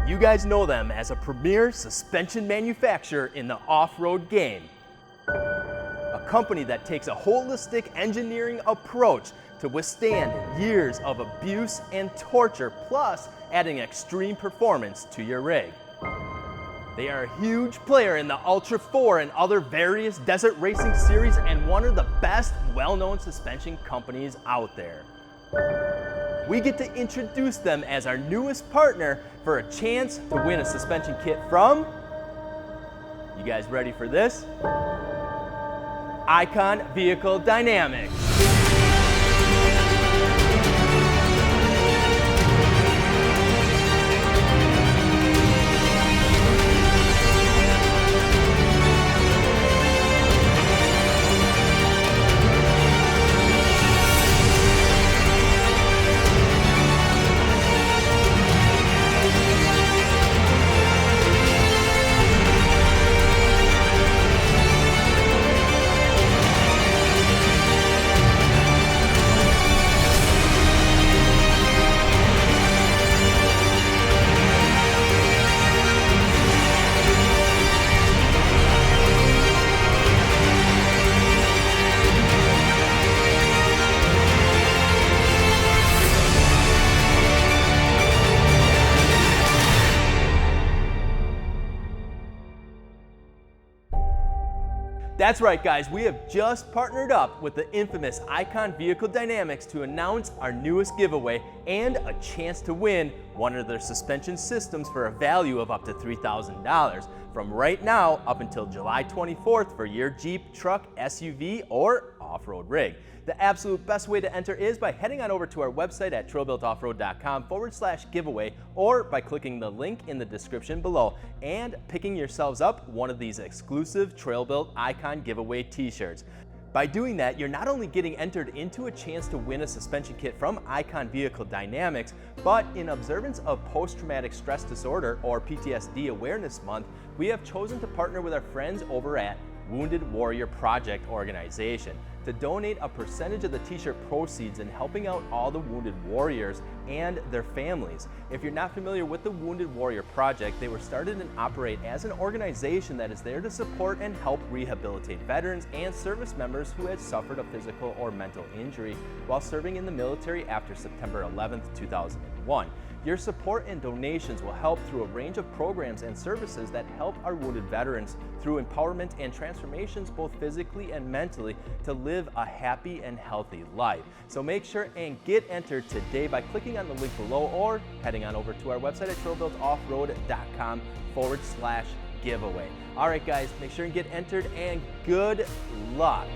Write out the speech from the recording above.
You guys know them as a premier suspension manufacturer in the off-road game. A company that takes a holistic engineering approach to withstand years of abuse and torture, plus adding extreme performance to your rig. They are a huge player in the Ultra 4 and other various desert racing series, and one of the best well-known suspension companies out there. We get to introduce them as our newest partner for a chance to win a suspension kit from, you guys ready for this? Icon Vehicle Dynamics. That's right, guys, we have just partnered up with the infamous Icon Vehicle Dynamics to announce our newest giveaway and a chance to win one of their suspension systems for a value of up to $3,000 from right now up until July 24th for your Jeep, truck, SUV, or off-road rig. The absolute best way to enter is by heading on over to our website at trailbuiltoffroad.com/giveaway, or by clicking the link in the description below and picking yourselves up one of these exclusive TrailBuilt Icon giveaway t-shirts. By doing that, you're not only getting entered into a chance to win a suspension kit from Icon Vehicle Dynamics, but in observance of Post-Traumatic Stress Disorder or PTSD Awareness Month, we have chosen to partner with our friends over at Wounded Warrior Project organization to donate a percentage of the t-shirt proceeds in helping out all the wounded warriors and their families. If you're not familiar with the Wounded Warrior Project, they were started and operate as an organization that is there to support and help rehabilitate veterans and service members who had suffered a physical or mental injury while serving in the military after September 11th, 2001. Your support and donations will help through a range of programs and services that help our wounded veterans through empowerment and transformations both physically and mentally to live a happy and healthy life. So make sure and get entered today by clicking on the link below or heading on over to our website at trailbuiltoffroad.com/giveaway. All right, guys, make sure and get entered and good luck.